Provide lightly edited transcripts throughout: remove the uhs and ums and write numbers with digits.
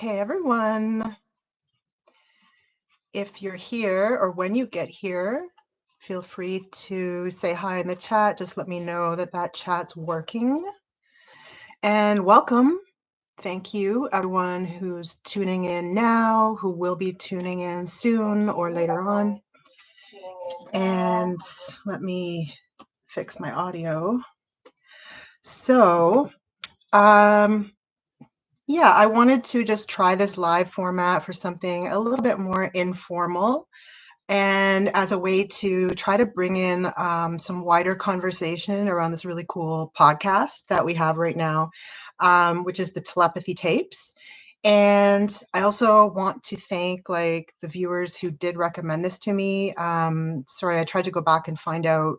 Hey everyone, if you're here or when you get here, feel free to say hi in the chat. Just let me know that that chat's working. And welcome. Thank you, everyone who's tuning in now, who will be tuning in soon or later on. And let me fix my audio. So, yeah, I wanted to just try this live format for something a little bit more informal and as a way to try to bring in some wider conversation around this really cool podcast that we have right now, which is the Telepathy Tapes. And I also want to thank the viewers who did recommend this to me. Sorry, I tried to go back and find out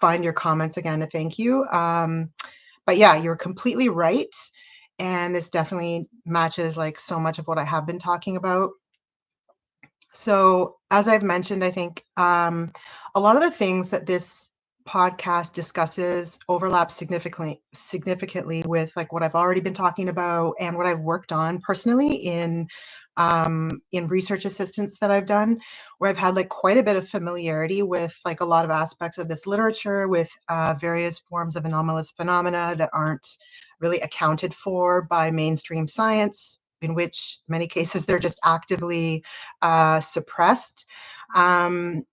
find your comments again to thank you. But yeah, you're completely right. And this definitely matches so much of what I have been talking about. So, as I've mentioned, I think a lot of the things that this podcast discusses overlap significantly with what I've already been talking about and what I've worked on personally in research assistance that I've done, where I've had quite a bit of familiarity with a lot of aspects of this literature, with various forms of anomalous phenomena that aren't really accounted for by mainstream science, in which many cases they're just actively suppressed. And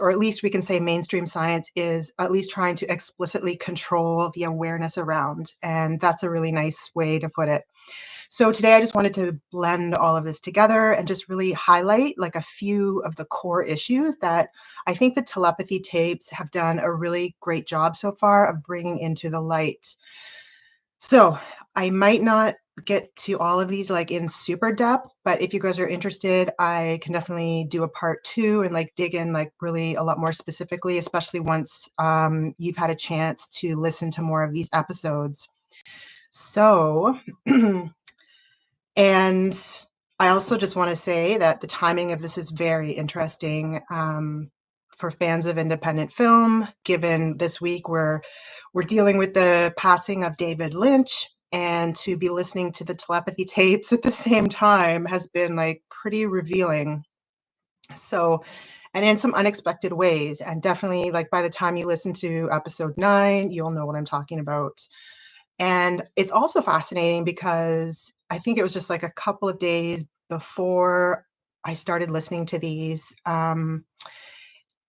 or at least we can say mainstream science is at least trying to explicitly control the awareness around. And that's a really nice way to put it. So today I just wanted to blend all of this together and just really highlight a few of the core issues that I think the telepathy tapes have done a really great job so far of bringing into the light. So I might not get to all of these in super depth, but if you guys are interested, I can definitely do a part 2 and dig in really a lot more specifically, especially once you've had a chance to listen to more of these episodes. So, and I also just want to say that the timing of this is very interesting for fans of independent film, given this week we're dealing with the passing of David Lynch, and to be listening to the telepathy tapes at the same time has been pretty revealing. So, and in some unexpected ways, and definitely by the time you listen to episode 9, you'll know what I'm talking about. And it's also fascinating because I think it was just a couple of days before I started listening to these.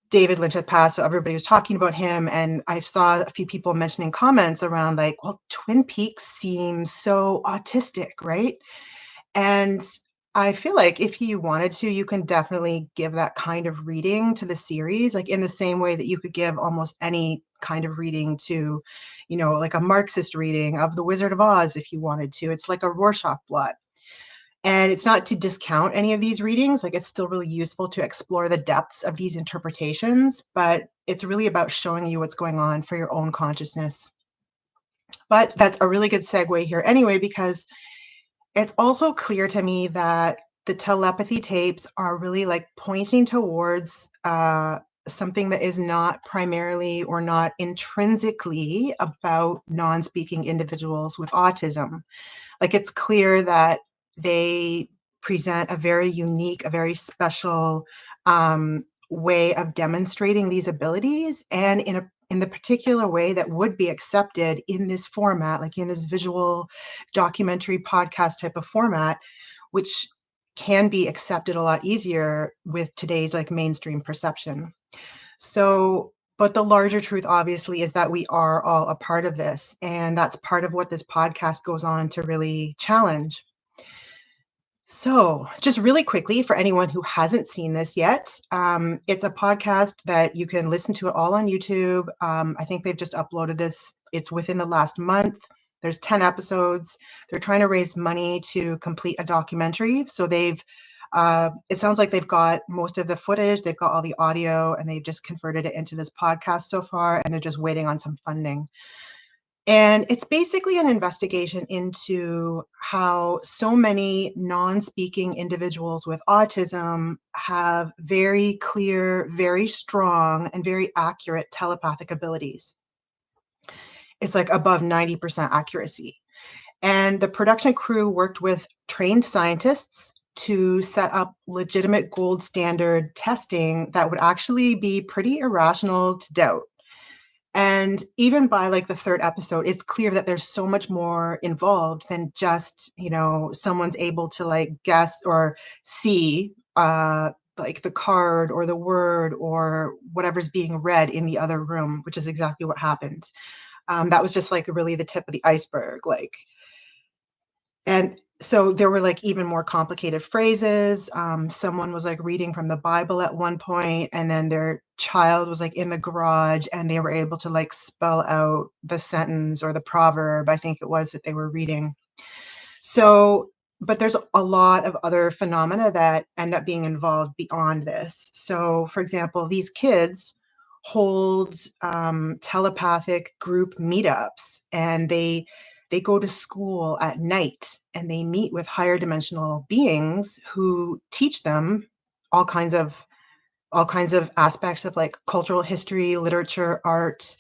David Lynch had passed, so everybody was talking about him, and I saw a few people mentioning comments around well, Twin Peaks seems so autistic, right? And I feel like if you wanted to, you can definitely give that kind of reading to the series, in the same way that you could give almost any kind of reading to, a Marxist reading of The Wizard of Oz if you wanted to. It's like a Rorschach blot. And it's not to discount any of these readings, it's still really useful to explore the depths of these interpretations, but it's really about showing you what's going on for your own consciousness. But that's a really good segue here anyway, because it's also clear to me that the telepathy tapes are really pointing towards something that is not primarily or not intrinsically about non-speaking individuals with autism. It's clear that they present a very unique, a very special way of demonstrating these abilities, and in the particular way that would be accepted in this format, in this visual documentary podcast type of format, which can be accepted a lot easier with today's mainstream perception. So, but the larger truth, obviously, is that we are all a part of this. And that's part of what this podcast goes on to really challenge. So, just really quickly, for anyone who hasn't seen this yet, it's a podcast that you can listen to it all on YouTube. I think they've just uploaded this. It's within the last month. There's 10 episodes. They're trying to raise money to complete a documentary. So they've it sounds like they've got most of the footage, they've got all the audio, and they've just converted it into this podcast so far, and they're just waiting on some funding. And it's basically an investigation into how so many non-speaking individuals with autism have very clear, very strong, and very accurate telepathic abilities. It's above 90% accuracy. And the production crew worked with trained scientists to set up legitimate gold standard testing that would actually be pretty irrational to doubt. And even by like the third episode, it's clear that there's so much more involved than just, someone's able to like guess or see like the card or the word or whatever's being read in the other room, which is exactly what happened. That was just like really the tip of the iceberg. And so there were like even more complicated phrases. Someone was like reading from the Bible at one point, and then their child was like in the garage and they were able to like spell out the sentence or the proverb, I think it was, that they were reading. So, but there's a lot of other phenomena that end up being involved beyond this. So, for example, these kids hold telepathic group meetups, and they go to school at night and they meet with higher dimensional beings who teach them all kinds of aspects of like cultural history, literature, art,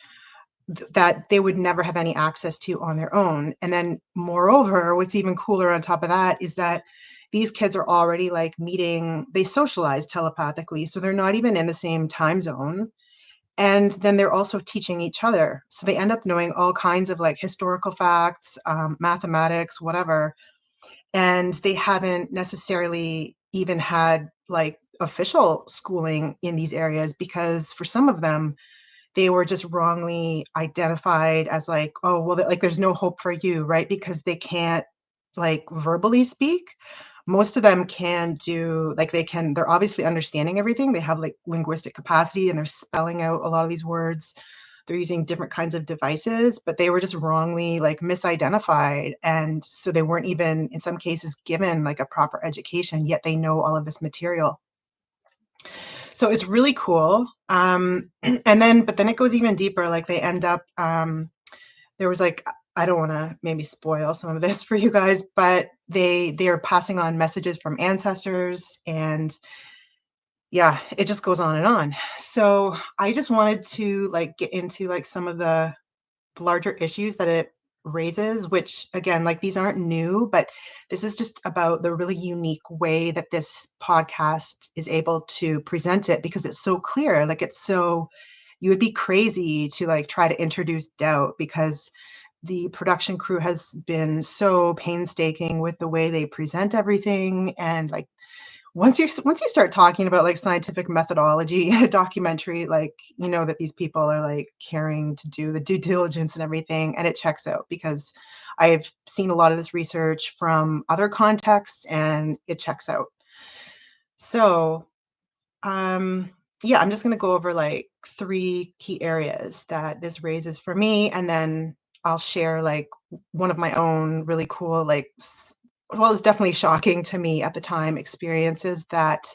that they would never have any access to on their own. And then moreover, what's even cooler on top of that is that these kids are already like meeting, they socialize telepathically, so they're not even in the same time zone. And then they're also teaching each other, so they end up knowing all kinds of like historical facts, mathematics, whatever. And they haven't necessarily even had like official schooling in these areas, because for some of them they were just wrongly identified as like, oh, well, like there's no hope for you, right? Because they can't like verbally speak. Most of them can do, like they're obviously understanding everything. They have like linguistic capacity and they're spelling out a lot of these words. They're using different kinds of devices, but they were just wrongly like misidentified. And so they weren't even in some cases given like a proper education, yet they know all of this material. So it's really cool. But then it goes even deeper. Like they end up, there was like, I don't want to maybe spoil some of this for you guys, but they are passing on messages from ancestors, and yeah, it just goes on and on. So I just wanted to like get into like some of the larger issues that it raises, which again, like these aren't new, but this is just about the really unique way that this podcast is able to present it, because it's so clear. Like it's so, you would be crazy to like try to introduce doubt, because the production crew has been so painstaking with the way they present everything. And like once you start talking about like scientific methodology in a documentary, like you know that these people are like caring to do the due diligence and everything, and it checks out, because I've seen a lot of this research from other contexts and it checks out. So yeah, I'm just going to go over like three key areas that this raises for me, and then I'll share like one of my own really cool, like well, it's definitely shocking to me at the time experiences that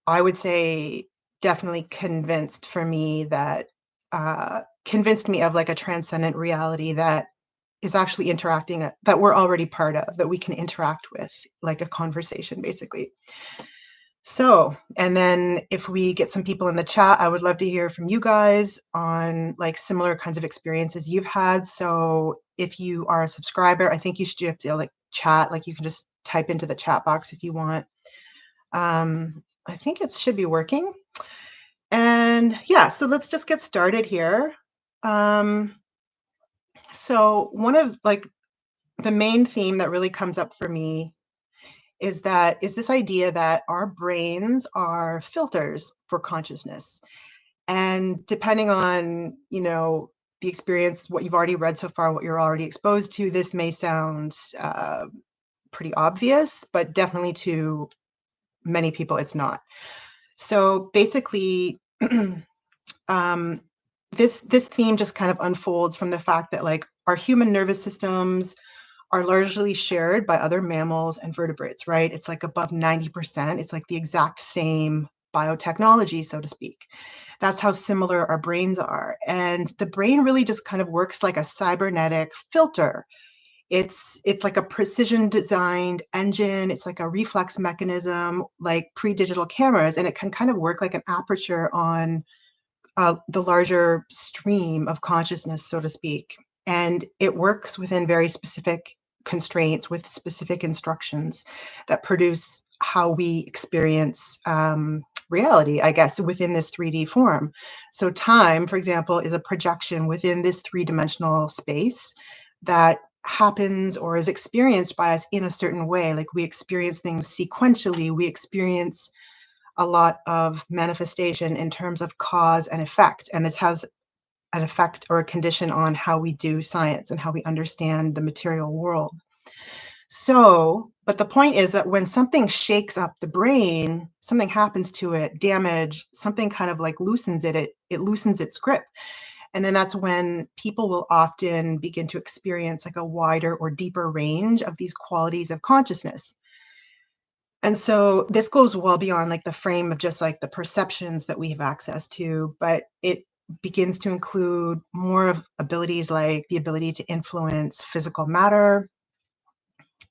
I would say definitely convinced me of like a transcendent reality that is actually interacting, that we're already part of, that we can interact with, like a conversation basically. So, and then if we get some people in the chat, I would love to hear from you guys on like similar kinds of experiences you've had. So if you are a subscriber, I think you should have to like chat, like you can just type into the chat box if you want. I think it should be working. And yeah, so let's just get started here. So one of like the main theme that really comes up for me is this idea that our brains are filters for consciousness. And depending on, the experience, what you've already read so far, what you're already exposed to, this may sound pretty obvious, but definitely to many people, it's not. So basically, um, this theme just kind of unfolds from the fact that like our human nervous systems are largely shared by other mammals and vertebrates, right? It's like above 90%. It's like the exact same biotechnology, so to speak. That's how similar our brains are. And the brain really just kind of works like a cybernetic filter. It's like a precision designed engine. It's like a reflex mechanism, like pre-digital cameras, and it can kind of work like an aperture on the larger stream of consciousness, so to speak. And it works within very specific constraints with specific instructions that produce how we experience reality, I guess, within this 3D form. So, time, for example, is a projection within this three-dimensional space that happens or is experienced by us in a certain way. Like we experience things sequentially, we experience a lot of manifestation in terms of cause and effect. And this has an effect or a condition on how we do science and how we understand the material world. So, but the point is that when something shakes up the brain, something happens to it, damage, something kind of like loosens it, it loosens its grip. And then that's when people will often begin to experience like a wider or deeper range of these qualities of consciousness. And so this goes well beyond like the frame of just like the perceptions that we have access to, but it begins to include more of abilities like the ability to influence physical matter.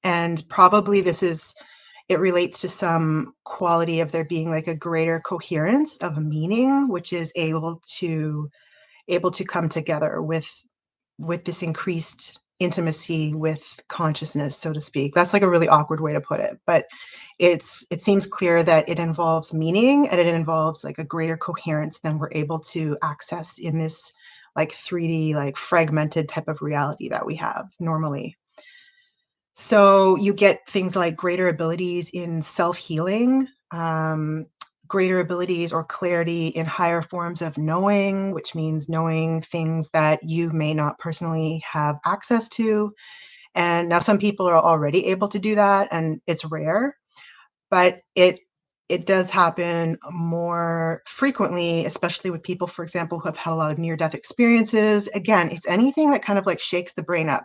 And probably it relates to some quality of there being like a greater coherence of meaning, which is able to come together with this increased intimacy with consciousness, so to speak. That's like a really awkward way to put it, but it seems clear that it involves meaning and it involves like a greater coherence than we're able to access in this like 3D, like fragmented type of reality that we have normally. So you get things like greater abilities in self-healing, greater abilities or clarity in higher forms of knowing, which means knowing things that you may not personally have access to. And now some people are already able to do that, and it's rare, but it does happen more frequently, especially with people, for example, who have had a lot of near-death experiences. Again, it's anything that kind of like shakes the brain up.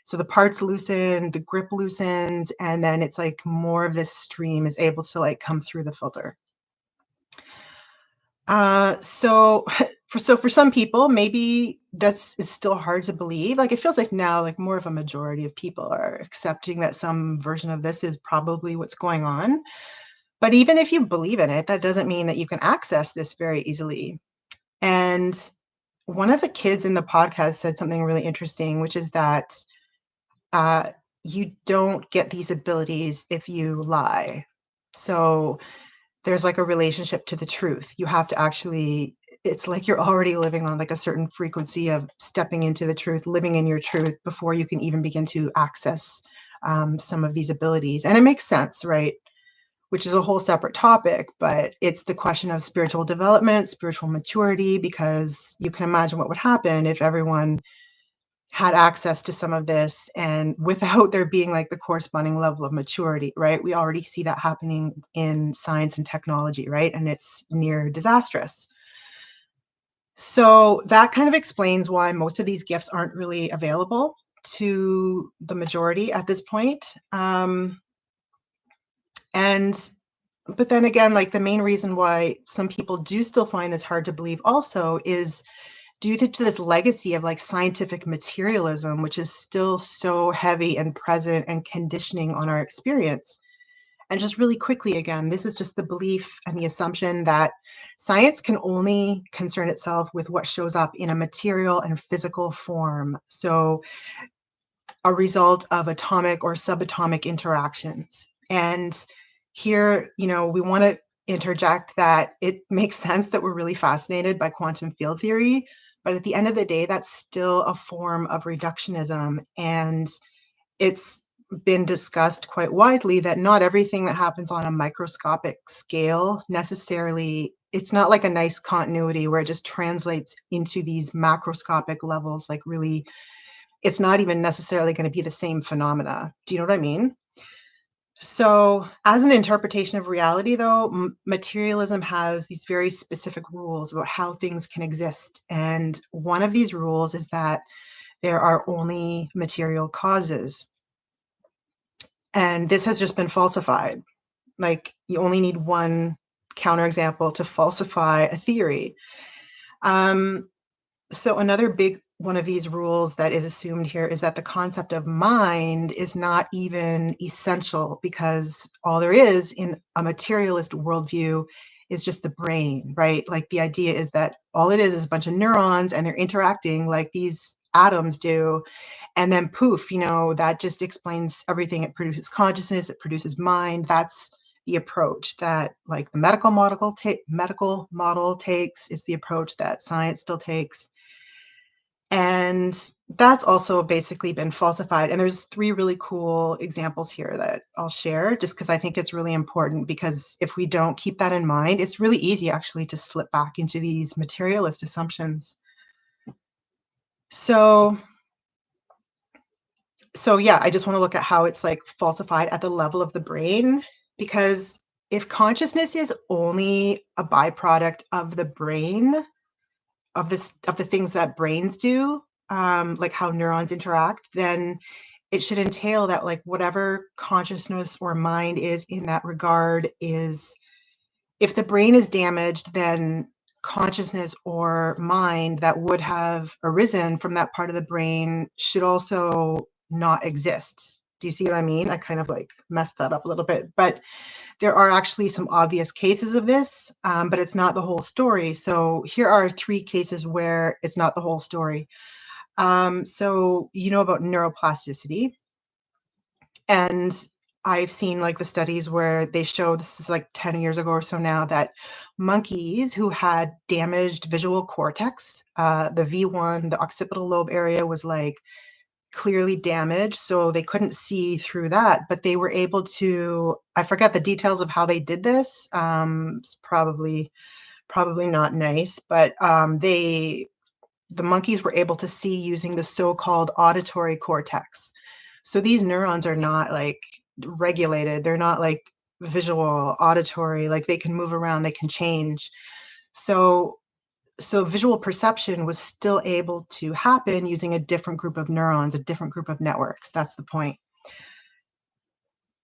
So the parts loosen, the grip loosens, and then it's like more of this stream is able to like come through the filter. So for some people, maybe is still hard to believe. Like it feels like now, like more of a majority of people are accepting that some version of this is probably what's going on. But even if you believe in it, that doesn't mean that you can access this very easily. And one of the kids in the podcast said something really interesting, which is that uh, you don't get these abilities if you lie. So there's like a relationship to the truth. You have to actually, it's like you're already living on like a certain frequency of stepping into the truth, living in your truth before you can even begin to access some of these abilities. And it makes sense, right? Which is a whole separate topic, but it's the question of spiritual development, spiritual maturity, because you can imagine what would happen if everyone had access to some of this and without there being like the corresponding level of maturity, right? We already see that happening in science and technology, right? And it's near disastrous. So that kind of explains why most of these gifts aren't really available to the majority at this point. And but then again, like the main reason why some people do still find this hard to believe also is due to this legacy of like scientific materialism, which is still so heavy and present and conditioning on our experience. And just really quickly, again, this is just the belief and the assumption that science can only concern itself with what shows up in a material and physical form. So a result of atomic or subatomic interactions. And here, we want to interject that it makes sense that we're really fascinated by quantum field theory, but at the end of the day, that's still a form of reductionism. And it's been discussed quite widely that not everything that happens on a microscopic scale necessarily, it's not like a nice continuity where it just translates into these macroscopic levels, like really it's not even necessarily going to be the same phenomena. Do you know what I mean? So, as an interpretation of reality, though, materialism has these very specific rules about how things can exist. And one of these rules is that there are only material causes. And this has just been falsified. Like, you only need one counterexample to falsify a theory. So another big one of these rules that is assumed here is that the concept of mind is not even essential because all there is in a materialist worldview is just the brain, right? Like the idea is that all it is a bunch of neurons and they're interacting like these atoms do. And then poof, that just explains everything. It produces consciousness, it produces mind. That's the approach that like the medical model takes, is the approach that science still takes. And that's also basically been falsified. And there's 3 really cool examples here that I'll share just because I think it's really important, because if we don't keep that in mind, it's really easy actually to slip back into these materialist assumptions. So yeah, I just want to look at how it's like falsified at the level of the brain, because if consciousness is only a byproduct of the brain, of the things that brains do, like how neurons interact, then it should entail that like whatever consciousness or mind is in that regard is, if the brain is damaged, then consciousness or mind that would have arisen from that part of the brain should also not exist. Do you see what I mean? I kind of like messed that up a little bit, but there are actually some obvious cases of this, but it's not the whole story. So here are 3 cases where it's not the whole story. So about neuroplasticity, and I've seen like the studies where they show, this is like 10 years ago or so now, that monkeys who had damaged visual cortex, the V1, the occipital lobe area was like clearly damaged, so they couldn't see through that, but they were able to, I forget the details of how they did this. It's probably not nice, but the monkeys were able to see using the so-called auditory cortex. So these neurons are not like regulated. They're not like visual, auditory, like they can move around, they can change. So visual perception was still able to happen using a different group of neurons, a different group of networks. That's the point.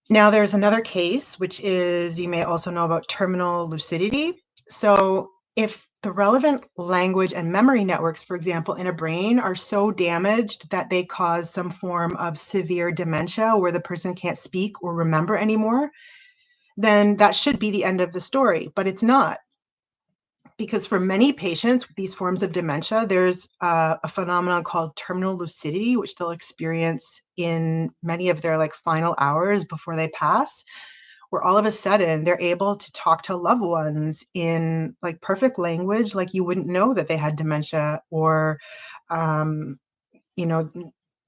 Now, there's another case, which is, you may also know about terminal lucidity. So if the relevant language and memory networks, for example, in a brain are so damaged that they cause some form of severe dementia where the person can't speak or remember anymore, then that should be the end of the story, but it's not. Because for many patients with these forms of dementia, there's a phenomenon called terminal lucidity, which they'll experience in many of their like final hours before they pass, where all of a sudden they're able to talk to loved ones in like perfect language, like you wouldn't know that they had dementia, or um, you know,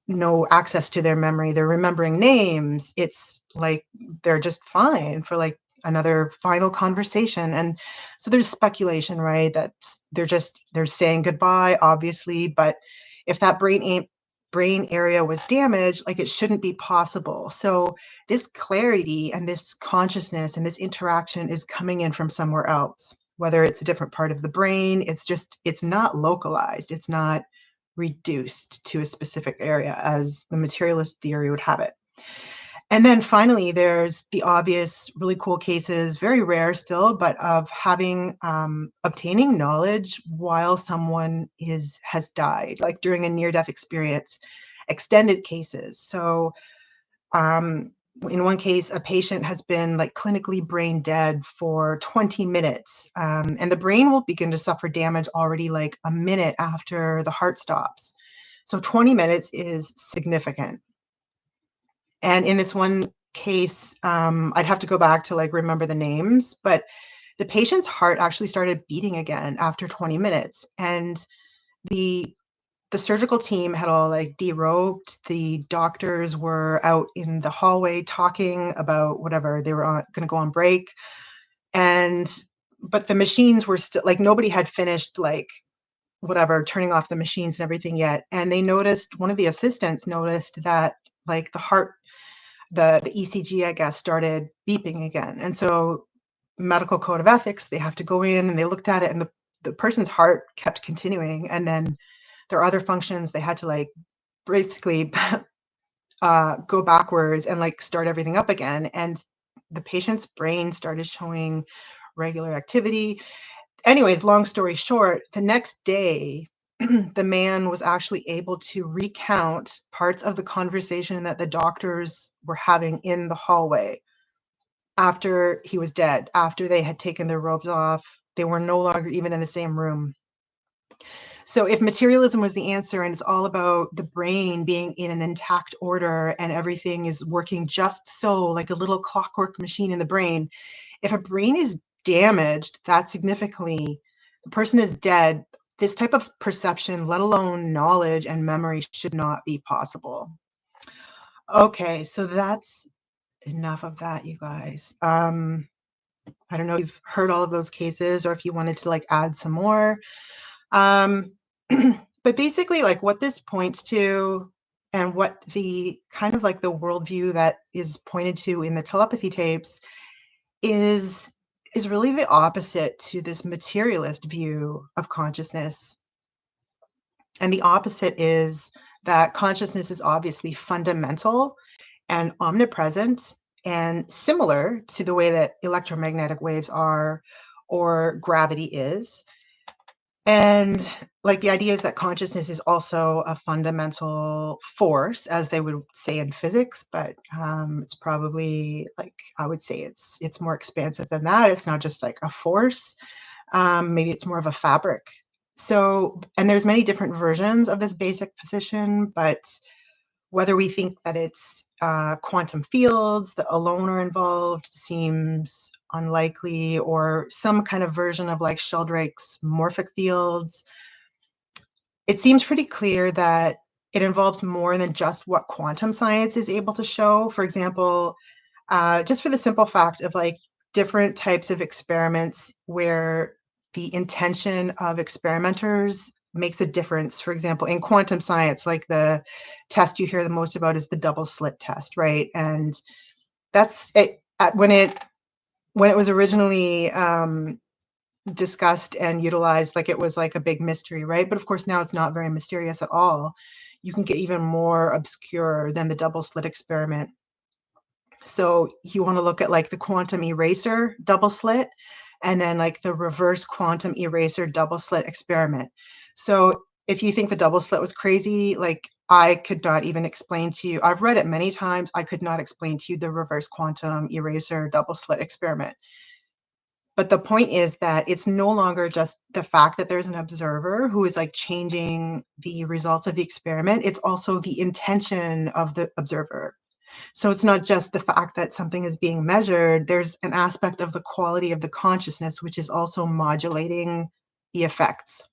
no access to their memory. They're remembering names. It's like they're just fine for like another final conversation. And so there's speculation, right? That they're saying goodbye, obviously, but if that brain area was damaged, like it shouldn't be possible. So this clarity and this consciousness and this interaction is coming in from somewhere else, whether it's a different part of the brain. It's not localized. It's not reduced to a specific area as the materialist theory would have it. And then finally, there's the obvious, really cool cases, very rare still, but of having obtaining knowledge while someone has died, like during a near-death experience, extended cases. So in one case, a patient has been like clinically brain dead for 20 minutes, and the brain will begin to suffer damage already like a minute after the heart stops. So 20 minutes is significant. And in this one case, I'd have to go back to like remember the names, but the patient's heart actually started beating again after 20 minutes. And the surgical team had all like derobed. The doctors were out in the hallway talking about whatever, they were going to go on break. But the machines were still like, nobody had finished like whatever, turning off the machines and everything yet. And they noticed, one of the assistants noticed that like the heart, the ECG, I guess, started beeping again. And so medical code of ethics, they have to go in and they looked at it, and the person's heart kept continuing. And then there are other functions they had to like basically go backwards and like start everything up again. And the patient's brain started showing regular activity. Anyways, long story short, the next day, the man was actually able to recount parts of the conversation that the doctors were having in the hallway after he was dead, after they had taken their robes off. They were no longer even in the same room. So if materialism was the answer and it's all about the brain being in an intact order and everything is working just so, like a little clockwork machine in the brain, if a brain is damaged that significantly, the person is dead, this type of perception, let alone knowledge and memory, should not be possible. Okay, so that's enough of that, you guys. I don't know if you've heard all of those cases or if you wanted to like add some more. Um, but basically, like what this points to and what the kind of like the worldview that is pointed to in the telepathy tapes is is really the opposite to this materialist view of consciousness. And the opposite is that consciousness is obviously fundamental and omnipresent and similar to the way that electromagnetic waves are or gravity is. And like the idea is that consciousness is also a fundamental force, as they would say in physics, but it's probably like I would say it's more expansive than that. It's not just like a force. Maybe it's more of a fabric. So, and there's many different versions of this basic position, but whether we think that it's quantum fields that alone are involved seems unlikely, or some kind of version of like Sheldrake's morphic fields, it seems pretty clear that it involves more than just what quantum science is able to show. For example, just for the simple fact of like different types of experiments where the intention of experimenters makes a difference. For example, in quantum science, like the test you hear the most about is the double slit test, right? And that's it. When it was originally discussed and utilized, like it was like a big mystery, right? But of course now it's not very mysterious at all. You can get even more obscure than the double slit experiment. So you want to look at like the quantum eraser double slit and then like the reverse quantum eraser double slit experiment. So if you think the double slit was crazy, like I could not even explain to you, I've read it many times, I could not explain to you the reverse quantum eraser double slit experiment. But the point is that it's no longer just the fact that there's an observer who is like changing the results of the experiment. It's also the intention of the observer. So it's not just the fact that something is being measured, there's an aspect of the quality of the consciousness, which is also modulating the effects.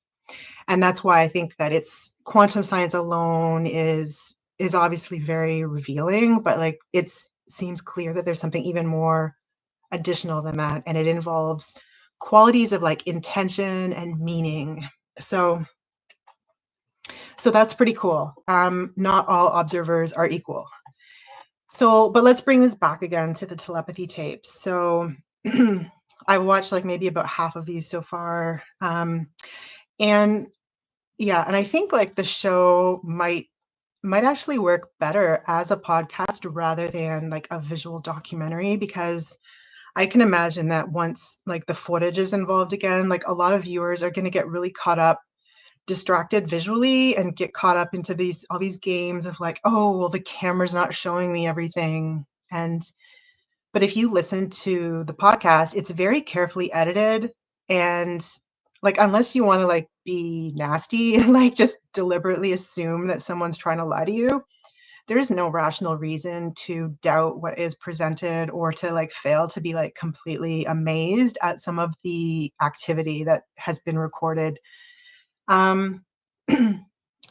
And that's why I think that it's quantum science alone is obviously very revealing, but like it seems clear that there's something even more additional than that. And it involves qualities of like intention and meaning. So that's pretty cool. Not all observers are equal. So, but let's bring this back again to the telepathy tapes. So I've watched like maybe about half of these so far. And yeah, and I think like the show might actually work better as a podcast rather than like a visual documentary, because I can imagine that once like the footage is involved again, like a lot of viewers are going to get really caught up, distracted visually, and get caught up into all these games of like, oh, well, the camera's not showing me everything. But if you listen to the podcast, it's very carefully edited, and like unless you want to like be nasty and like just deliberately assume that someone's trying to lie to you, there is no rational reason to doubt what is presented or to like fail to be like completely amazed at some of the activity that has been recorded. Um,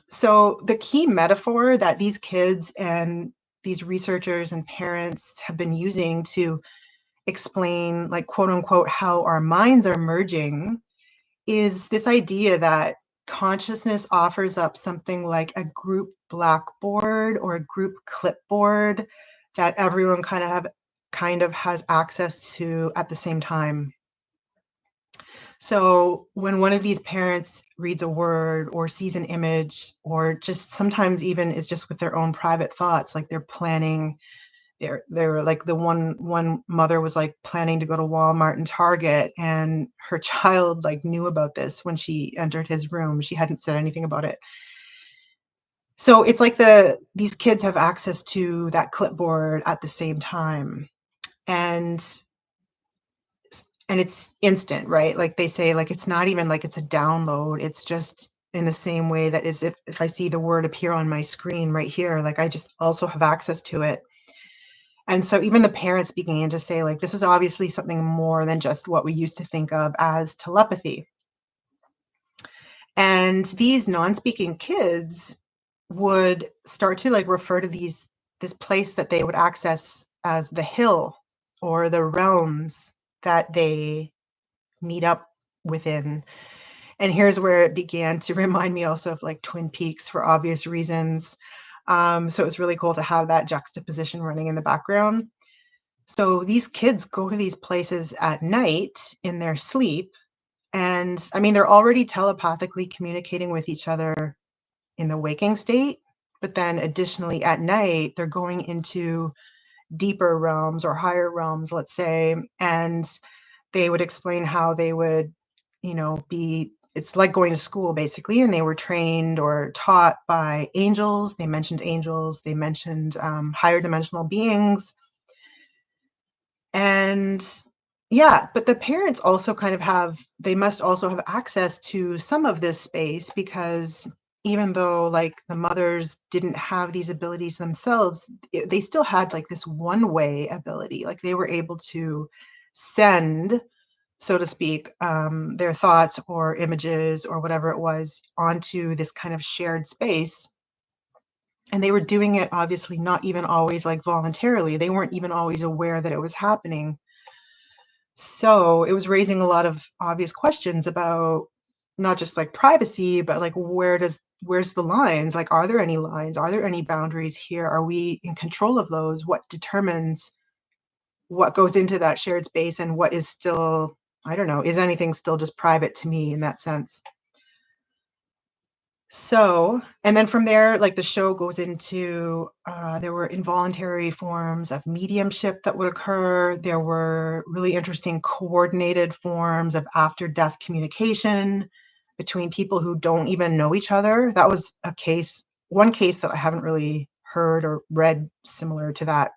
so the key metaphor that these kids and these researchers and parents have been using to explain, like, quote unquote, how our minds are merging is this idea that consciousness offers up something like a group blackboard or a group clipboard that everyone kind of has access to at the same time. So when one of these parents reads a word or sees an image, or just sometimes even is just with their own private thoughts, like they're planning, they're like the one mother was like planning to go to Walmart and Target, and her child like knew about this when she entered his room. She hadn't said anything about it. So it's like these kids have access to that clipboard at the same time. And it's instant, right? Like they say, like it's not even like it's a download, it's just in the same way that is if I see the word appear on my screen right here, like I just also have access to it. And so even the parents began to say, like, this is obviously something more than just what we used to think of as telepathy. And these non-speaking kids would start to like refer to this place that they would access as the hill or the realms that they meet up within. And here's where it began to remind me also of like Twin Peaks for obvious reasons. So it was really cool to have that juxtaposition running in the background. So these kids go to these places at night in their sleep. And I mean, they're already telepathically communicating with each other in the waking state. But then additionally at night, they're going into deeper realms or higher realms, let's say. And they would explain how they would, it's like going to school basically. And they were trained or taught by angels. They mentioned angels. They mentioned higher dimensional beings. And yeah, but the parents also kind of they must also have access to some of this space because even though like the mothers didn't have these abilities themselves, they still had like this one-way ability. Like they were able to send, so to speak, their thoughts or images or whatever it was onto this kind of shared space. And they were doing it obviously not even always like voluntarily. They weren't even always aware that it was happening. So it was raising a lot of obvious questions about not just like privacy, but like where's the lines? Like, are there any lines? Are there any boundaries here? Are we in control of those? What determines what goes into that shared space and what is still, I don't know, is anything still just private to me in that sense? So, and then from there, like the show goes into, there were involuntary forms of mediumship that would occur. There were really interesting coordinated forms of after-death communication between people who don't even know each other. That was one case that I haven't really heard or read similar to that.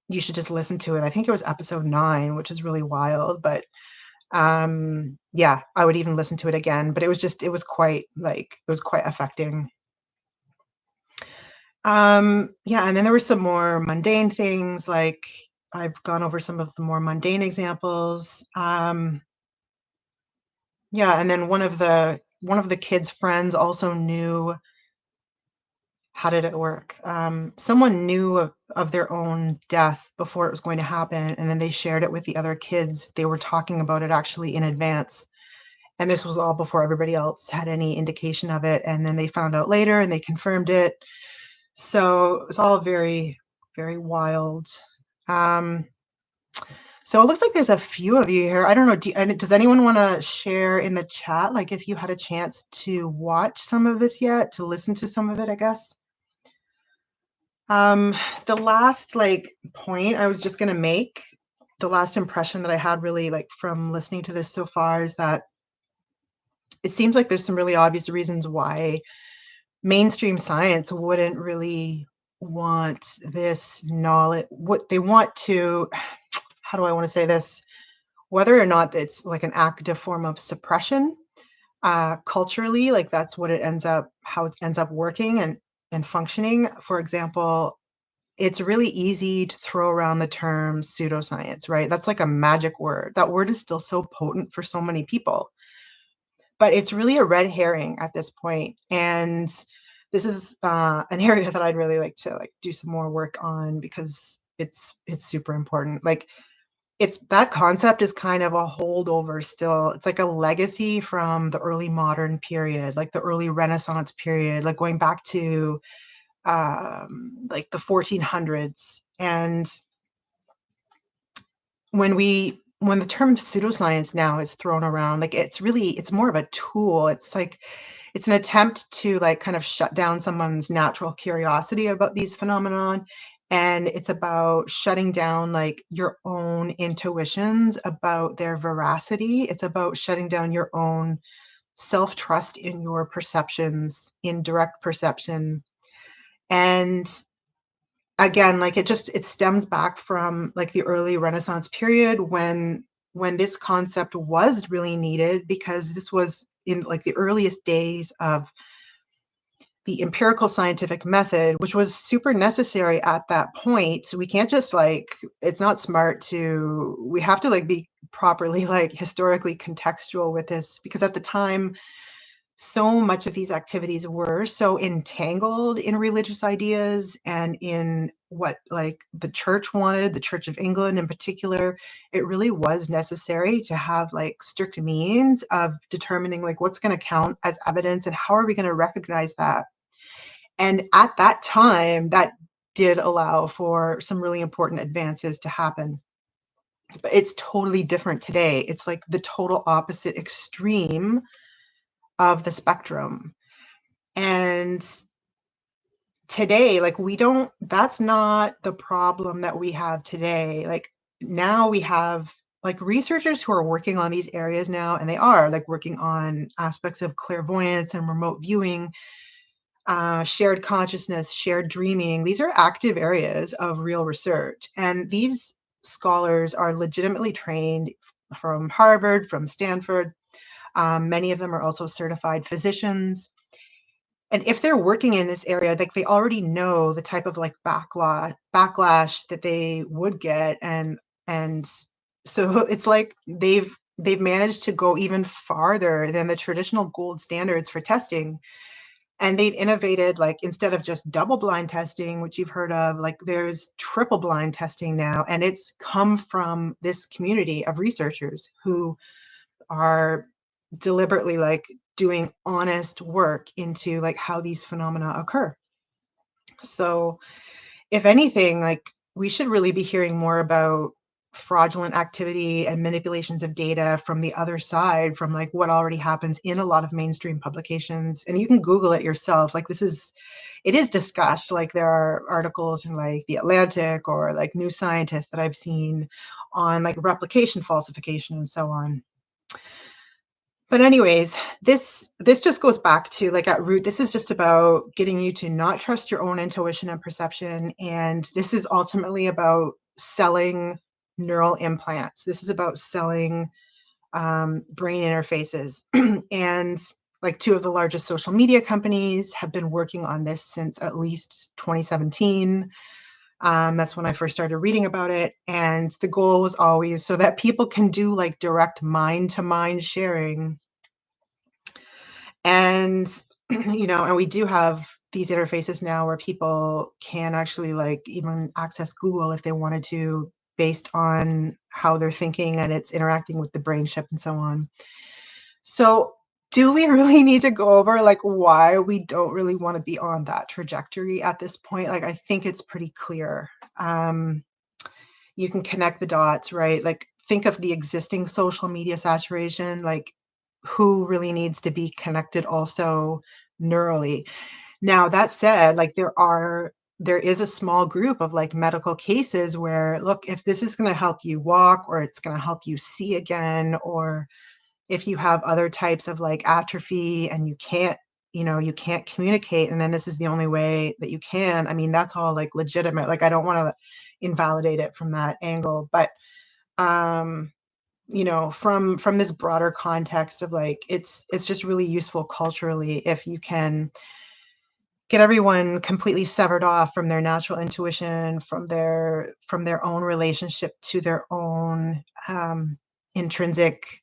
You should just listen to it. I think it was episode 9, which is really wild, but yeah, I would even listen to it again, but it was quite affecting. Yeah, and then there were some more mundane things, like I've gone over some of the more mundane examples. Yeah, and then one of the kids' friends also knew. How did it work? Someone knew of their own death before it was going to happen, and then they shared it with the other kids. They were talking about it actually in advance. And this was all before everybody else had any indication of it. And then they found out later and they confirmed it. So it was all very, very wild. So it looks like there's a few of you here. I don't know. Does anyone want to share in the chat? Like if you had a chance to watch some of this yet, to listen to some of it, I guess. The last point I was just going to make, the last impression that I had really from listening to this so far is that it seems like there's some really obvious reasons why mainstream science wouldn't really want this knowledge. What they want to, how do I want to say this? Whether or not it's like an active form of suppression, culturally, like that's how it ends up working and functioning. For example, it's really easy to throw around the term pseudoscience, right? That's like a magic word. That word is still so potent for so many people. But it's really a red herring at this point. And this is an area that I'd really like to do some more work on because it's super important. That concept is kind of a holdover still. It's like a legacy from the early modern period, like the early Renaissance period, like going back to like the 1400s. And when the term pseudoscience now is thrown around, like it's more of a tool. It's an attempt to kind of shut down someone's natural curiosity about these phenomenon. And it's about shutting down your own intuitions about their veracity. It's about shutting down your own self-trust in your perceptions, in direct perception. And again, it stems back from the early Renaissance period when this concept was really needed, because this was in like the earliest days of the empirical scientific method, which was super necessary at that point. So we can't just like, it's not smart to, we have to like be properly like historically contextual with this, because at the time, so much of these activities were so entangled in religious ideas and in what like the church wanted, the Church of England in particular. It really was necessary to have like strict means of determining like what's going to count as evidence and how are we going to recognize that. And at that time, that did allow for some really important advances to happen. But it's totally different today. It's like the total opposite extreme of the spectrum. And today, like we don't, that's not the problem that we have today. Like now we have like researchers who are working on these areas now, and they are like working on aspects of clairvoyance and remote viewing, shared consciousness, shared dreaming. These are active areas of real research. And these scholars are legitimately trained from Harvard, from Stanford. Many of them are also certified physicians. And if they're working in this area, like they already know the type of like backlash that they would get. And so it's like they've managed to go even farther than the traditional gold standards for testing. And they've innovated, like instead of just double blind testing, which you've heard of, like there's triple blind testing now. And it's come from this community of researchers who are deliberately like doing honest work into like how these phenomena occur. So if anything, like we should really be hearing more about fraudulent activity and manipulations of data from the other side, from like what already happens in a lot of mainstream publications. And you can Google it yourself. Like it is discussed. Like there are articles in like the Atlantic or like New Scientist that I've seen on like replication falsification and so on. But anyways, this just goes back to like at root, this is just about getting you to not trust your own intuition and perception. And this is ultimately about selling neural implants. This is about selling brain interfaces. And like two of the largest social media companies have been working on this since at least 2017. That's when I first started reading about it. And the goal was always so that people can do like direct mind to mind sharing. And, and we do have these interfaces now where people can actually like even access Google if they wanted to, based on how they're thinking and it's interacting with the brain chip and so on. So do we really need to go over like why we don't really want to be on that trajectory at this point? Like, I think it's pretty clear. You can connect the dots, right? Like think of the existing social media saturation, like who really needs to be connected also neurally. Now, that said, like there is a small group of like medical cases where, look, if this is going to help you walk or it's going to help you see again, or if you have other types of like atrophy and you can't communicate, and then this is the only way that you can, I mean, that's all like legitimate. Like I don't want to invalidate it from that angle, but um from this broader context of like it's just really useful culturally if you can get everyone completely severed off from their natural intuition, from their own relationship to their own intrinsic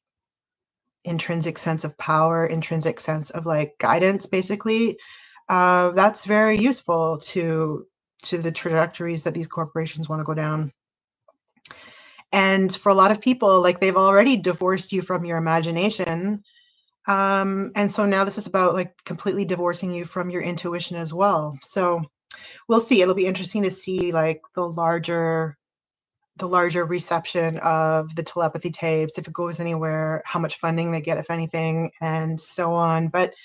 sense of power, intrinsic sense of like guidance, basically. That's very useful to the trajectories that these corporations want to go down. And for a lot of people, like they've already divorced you from your imagination. And so now this is about like completely divorcing you from your intuition as well. So we'll see. It'll be interesting to see like the larger reception of the telepathy tapes, if it goes anywhere, how much funding they get, if anything, and so on. But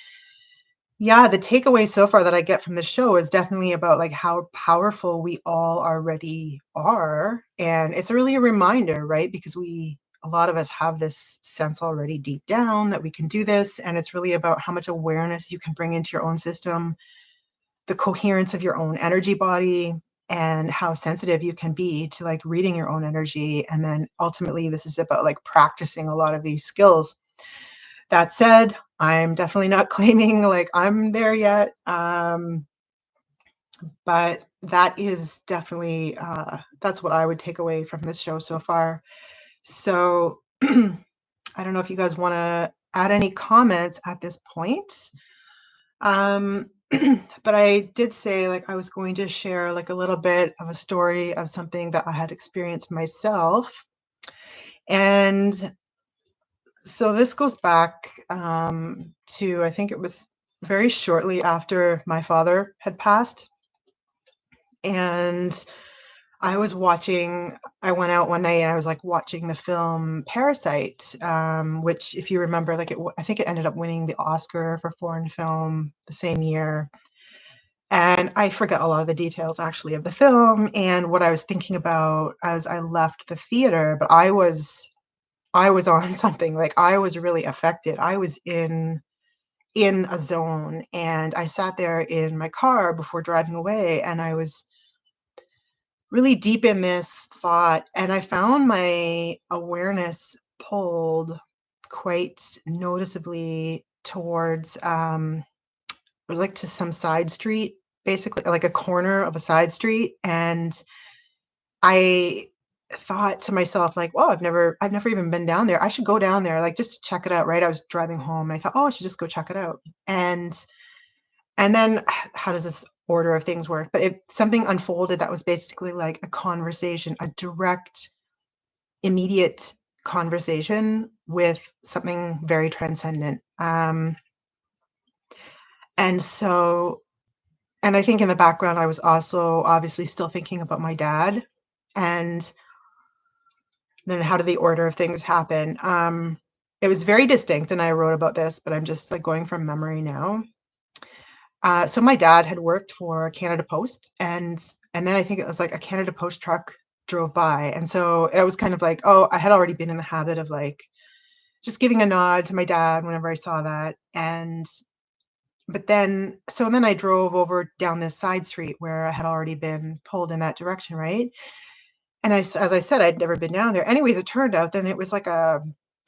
yeah, the takeaway so far that I get from the show is definitely about like how powerful we all already are. And it's really a reminder, right? Because a lot of us have this sense already deep down that we can do this. And it's really about how much awareness you can bring into your own system, the coherence of your own energy body, and how sensitive you can be to like reading your own energy. And then ultimately, this is about like practicing a lot of these skills. That said, I'm definitely not claiming like I'm there yet. But that is definitely that's what I would take away from this show so far. So I don't know if you guys want to add any comments at this point. But I did say like I was going to share like a little bit of a story of something that I had experienced myself. And so this goes back to, I think it was very shortly after my father had passed. And I went out one night and I was like watching the film Parasite, which, if you remember, like I think it ended up winning the Oscar for foreign film the same year. And I forget a lot of the details actually of the film and what I was thinking about as I left the theater, but I was on something. Like I was really affected. I was in a zone, and I sat there in my car before driving away, and I was really deep in this thought, and I found my awareness pulled quite noticeably towards it was like to some side street, basically like a corner of a side street. And I thought to myself, like, "Whoa, I've never even been down there. I should go down there, like, just to check it out," right? I was driving home and I thought, "Oh, I should just go check it out." And then how does this order of things work? But something unfolded that was basically like a conversation, a direct, immediate conversation with something very transcendent. And so, and I think in the background, I was also obviously still thinking about my dad. And then how did the order of things happen? It was very distinct, and I wrote about this, but I'm just like going from memory now. So my dad had worked for Canada Post, and then I think it was like a Canada Post truck drove by, and so it was kind of like, oh, I had already been in the habit of like just giving a nod to my dad whenever I saw that. And then I drove over down this side street where I had already been pulled in that direction, right? And as I said, I'd never been down there. Anyways, it turned out then it was like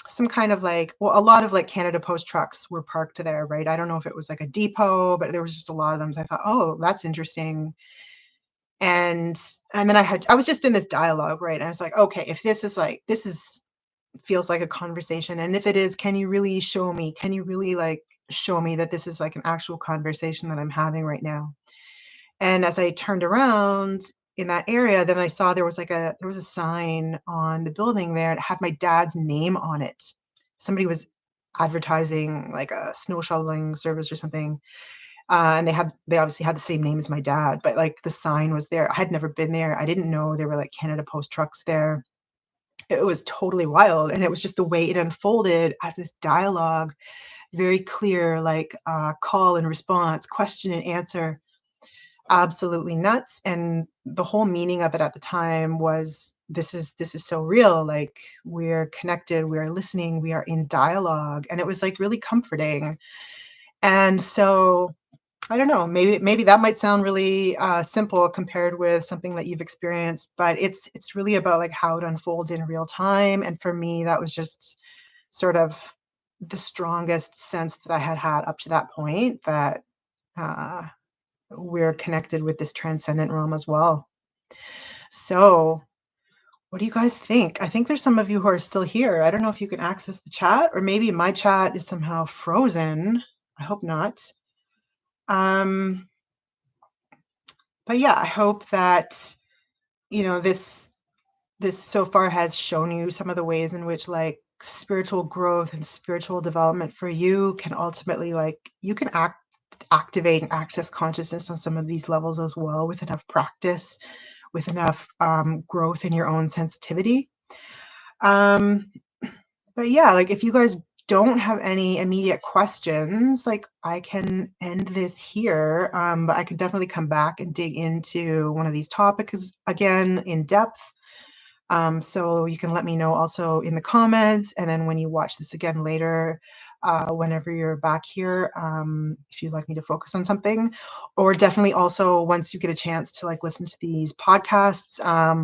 some kind of like, well, a lot of like Canada Post trucks were parked there, right? I don't know if it was like a depot, but there was just a lot of them. So I thought, oh, that's interesting. And and then I was just in this dialogue, right? And I was like, okay, if this is feels like a conversation, and if it is, can you really show me? Can you really like show me that this is like an actual conversation that I'm having right now? And as I turned around in that area, then I saw there was a sign on the building there. It had my dad's name on it. Somebody was advertising like a snow shoveling service or something. And they obviously had the same name as my dad, but like the sign was there. I had never been there. I didn't know there were like Canada Post trucks there. It was totally wild. And it was just the way it unfolded as this dialogue, very clear, like call and response, question and answer. Absolutely nuts. And the whole meaning of it at the time was this is so real. Like we're connected, we're listening, we are in dialogue. And it was like really comforting. And so I don't know, maybe that might sound really simple compared with something that you've experienced, but it's really about like how it unfolds in real time. And for me, that was just sort of the strongest sense that I had had up to that point, that uh, we're connected with this transcendent realm as well. So, what do you guys think? I think there's some of you who are still here. I don't know if you can access the chat, or maybe my chat is somehow frozen. I hope not. Um, but yeah, I hope that this so far has shown you some of the ways in which like spiritual growth and spiritual development for you can ultimately like you can activate and access consciousness on some of these levels as well, with enough practice, with enough growth in your own sensitivity. Um, but yeah, like if you guys don't have any immediate questions, like I can end this here. But I can definitely come back and dig into one of these topics again in depth. So you can let me know also in the comments, and then when you watch this again later, whenever you're back here, if you'd like me to focus on something, or definitely also once you get a chance to like listen to these podcasts,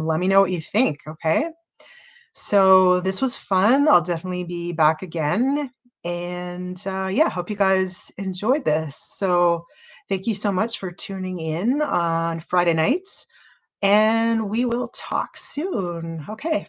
let me know what you think. Okay. So this was fun. I'll definitely be back again. And yeah, hope you guys enjoyed this. So thank you so much for tuning in on Friday nights, and we will talk soon. Okay.